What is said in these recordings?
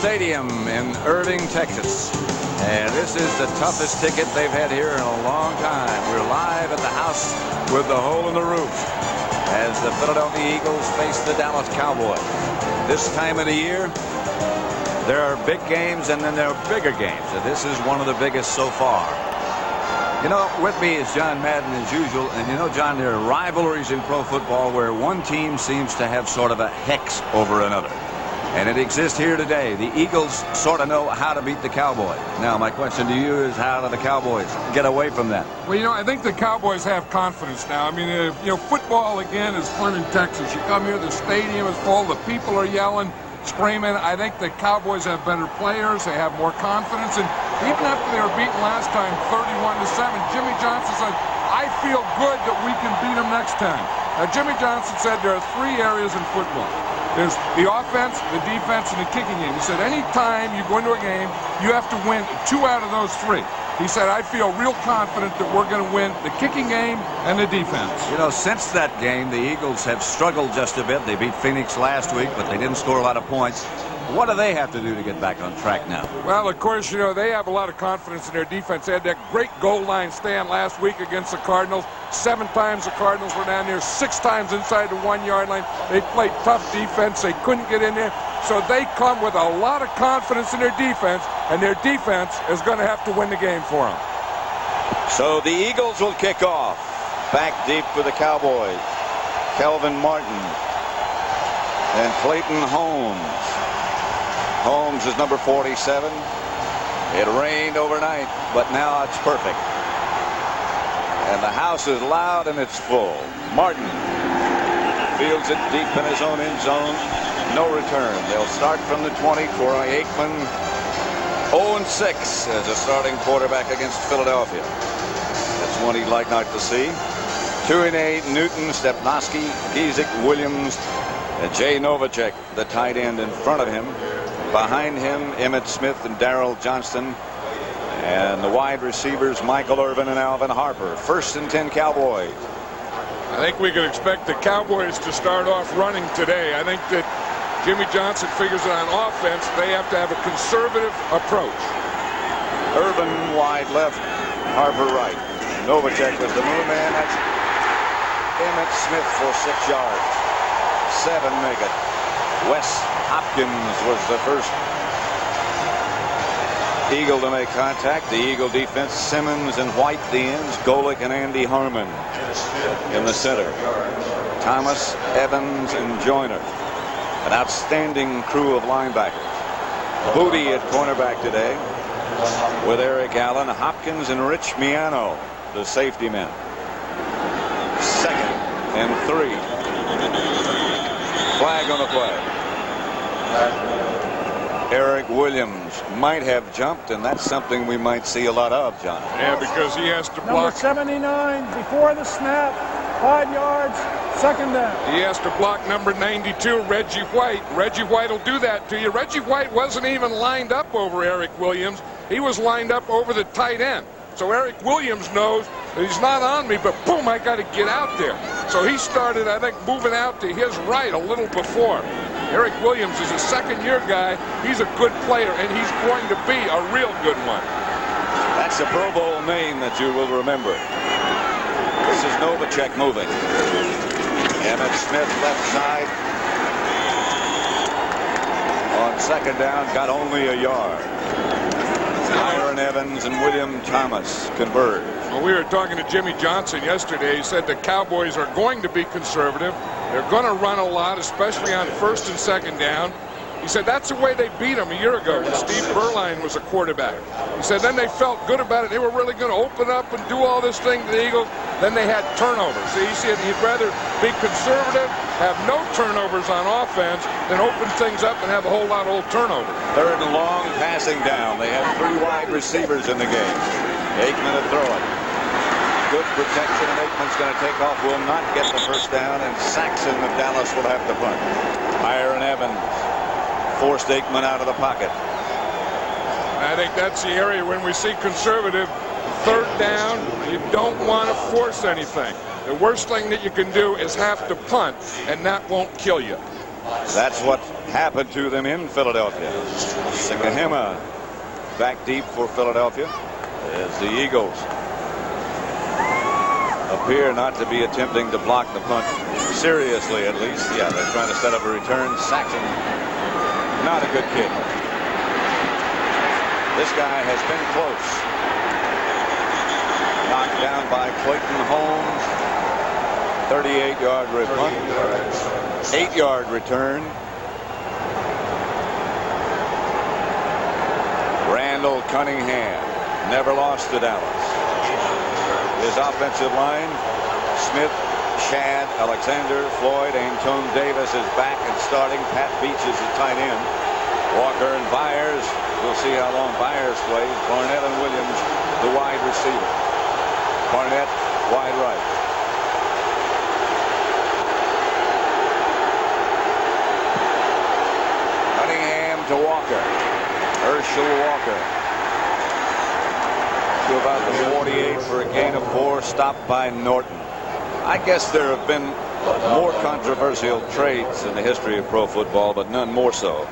Stadium in Irving, Texas. And this is the toughest ticket they've had here in a long time. We're live at the house with the hole in the roof as the Philadelphia Eagles face the Dallas Cowboys. This time of the year, there are big games and then there are bigger games. And this is one of the biggest so far. You know, with me is John Madden as usual. And you know, John, there are rivalries in pro football where one team seems to have sort of a hex over another. And it exists here today. The Eagles sort of know how to beat the Cowboys. Now, my question to you is, how do the Cowboys get away from that? Well, you know, I think the Cowboys have confidence now. I mean, you know, football, again, is fun in Texas. You come here, the stadium is full, the people are yelling, screaming. I think the Cowboys have better players. They have more confidence. And even after they were beaten last time, 31-7, Jimmy Johnson said, I feel good that we can beat them next time. Now, Jimmy Johnson said there are three areas in football. There's the offense, the defense, and the kicking game. He said any time you go into a game, you have to win 2 out of those 3. He said, I feel real confident that we're going to win the kicking game and the defense. You know, since that game, the Eagles have struggled just a bit. They beat Phoenix last week, but they didn't score a lot of points. What do they have to do to get back on track now? Well, of course, you know, they have a lot of confidence in their defense. They had that great goal line stand last week against the Cardinals. 7 times the Cardinals were down there, 6 times inside the 1-yard line. They played tough defense. They couldn't get in there. So they come with a lot of confidence in their defense, and their defense is going to have to win the game for them. So the Eagles will kick off. Back deep for the Cowboys. Kelvin Martin and Clayton Holmes. Holmes is number 47. It rained overnight, but now it's perfect. And the house is loud and it's full. Martin fields it deep in his own end zone. No return. They'll start from the 20. Troy Aikman 0-6 as a starting quarterback against Philadelphia. That's one he'd like not to see. 2-8, Newton, Stepnoski, Giesick, Williams, and Jay Novacek, the tight end in front of him. Behind him, Emmitt Smith and Darrell Johnston. And the wide receivers, Michael Irvin and Alvin Harper. 1st and 10 Cowboys. I think we can expect the Cowboys to start off running today. I think that Jimmy Johnson figures that on offense, they have to have a conservative approach. Irvin wide left, Harper right. Novacek was the move man. That's Emmitt Smith for 6 yards. 7 make it. Wes Hopkins was the first Eagle to make contact. The Eagle defense, Simmons and White the ends, Golick and Andy Harmon in the center. Thomas, Evans, and Joyner. An outstanding crew of linebackers. Booty at cornerback today with Eric Allen, Hopkins, and Rich Miano, the safety men. 2nd and 3. Flag on the play. Eric Williams might have jumped, and that's something we might see a lot of, John. Yeah, because he has to block. Number 79 before the snap, 5 yards, 2nd down. He has to block number 92, Reggie White. Reggie White will do that to you. Reggie White wasn't even lined up over Eric Williams. He was lined up over the tight end. So Eric Williams knows that he's not on me, but boom, I got to get out there. So he started, I think, moving out to his right a little before. Eric Williams is a 2nd-year guy. He's a good player, and he's going to be a real good one. That's a Pro Bowl name that you will remember. This is Novacek moving. Emmitt Smith left side. On 2nd down, got only a yard. Myron Evans and William Thomas converge. Well, we were talking to Jimmy Johnson yesterday. He said the Cowboys are going to be conservative. They're going to run a lot, especially on 1st and 2nd down. He said that's the way they beat them a year ago when Steve Berline was a quarterback. He said then they felt good about it. They were really going to open up and do all this thing to the Eagles. Then they had turnovers. So he said he'd rather be conservative, have no turnovers on offense, than open things up and have a whole lot of old turnovers. 3rd and long, passing down. They have 3 wide receivers in the game. Aikman to throw it. Good protection, and Aikman's going to take off. Will not get the 1st down, and Saxon of Dallas will have to punt. Myron Evans forced Aikman out of the pocket. I think that's the area when we see conservative. 3rd down, you don't want to force anything. The worst thing that you can do is have to punt, and that won't kill you. That's what happened to them in Philadelphia. Sikahema back deep for Philadelphia as the Eagles appear not to be attempting to block the punt seriously, at least. Yeah, they're trying to set up a return. Saxon, not a good kick. This guy has been close. Knocked down by Clayton Holmes. 38-yard punt. 8-yard return. Randall Cunningham never lost to Dallas. His offensive line, Smith, Shad, Alexander, Floyd, Antone Davis is back and starting. Pat Beach is the tight end. Walker and Byers. We'll see how long Byers plays. Barnett and Williams, the wide receiver. Barnett, wide right. Cunningham to Walker. Herschel Walker to about the 48 for a gain of 4, stopped by Norton. I guess there have been more controversial trades in the history of pro football, but none more so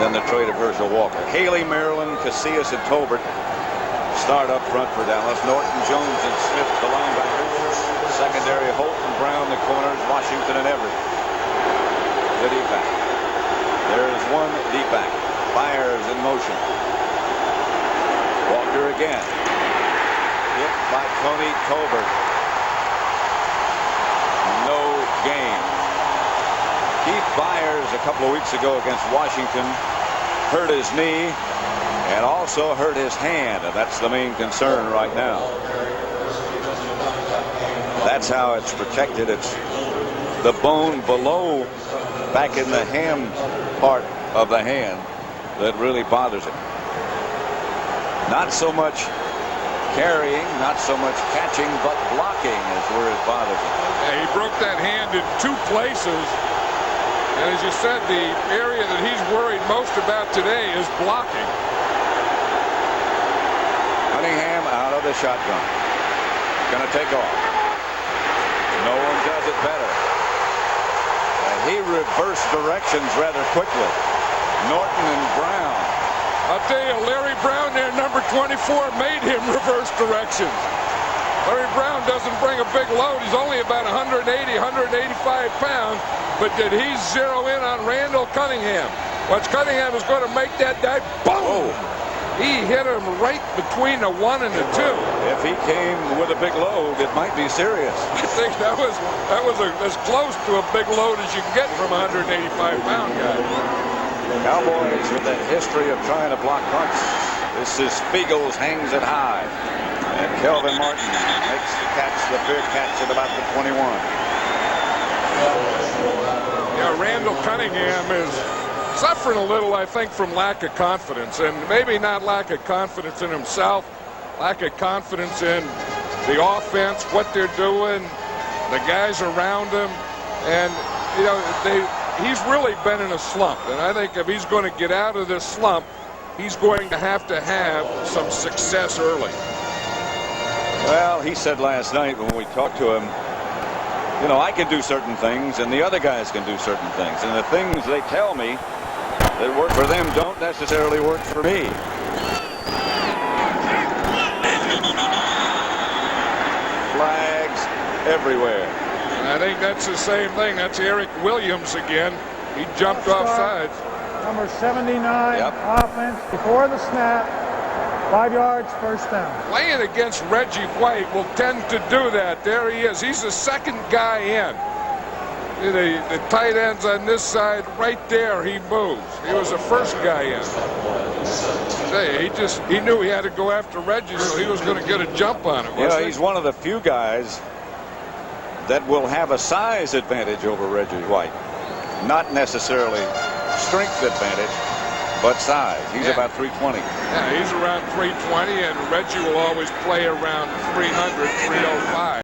than the trade of Herschel Walker. Haley, Maryland, Casillas, and Tolbert start up front for Dallas. Norton, Jones, and Smith, the linebackers. Secondary, Holt and Brown, the corners. Washington and Everett, the D-back. There's one D-back. Byers in motion. Walker again. Hit by Tony Tolbert. No gain. Keith Byers a couple of weeks ago against Washington hurt his knee and also hurt his hand, and that's the main concern right now. That's how it's protected. It's the bone below, back in the ham part of the hand, that really bothers him. Not so much carrying, not so much catching, but blocking is where it bothers him. Yeah, he broke that hand in 2 places. And as you said, the area that he's worried most about today is blocking. Cunningham out of the shotgun. Going to take off. No one does it better. And he reversed directions rather quickly. Norton and Brown. I'll tell you, Larry Brown there, number 24, made him reverse directions. Larry Brown doesn't bring a big load. He's only about 180, 185 pounds. But did he zero in on Randall Cunningham? Watch, Cunningham is going to make that dive. Boom! He hit him right between the 1 and the 2. If he came with a big load, it might be serious. I think that was as close to a big load as you can get from a 185-pound guy. Cowboys with a history of trying to block punts. This is Spiegels, hangs it high. And Kelvin Martin makes the catch, the fair catch at about the 21. Yeah, Randall Cunningham is suffering a little, I think, from lack of confidence. And maybe not lack of confidence in himself, lack of confidence in the offense, what they're doing, the guys around him. And, you know, he's really been in a slump. And I think if he's going to get out of this slump, he's going to have some success early. Well, he said last night when we talked to him, you know, I can do certain things and the other guys can do certain things. And the things they tell me that work for them don't necessarily work for me. Flags everywhere. And I think that's the same thing. That's Eric Williams again. He jumped off sides. Number 79, offense before the snap. 5 yards, first down. Playing against Reggie White will tend to do that. There he is. He's the second guy in. The tight end's on this side. Right there, he moves. He was the first guy in. He knew he had to go after Reggie, so he was going to get a jump on him. Yeah, he's one of the few guys that will have a size advantage over Reggie White. Not necessarily strength advantage, but size. He's about 320. Yeah, he's around 320, and Reggie will always play around 300, 305.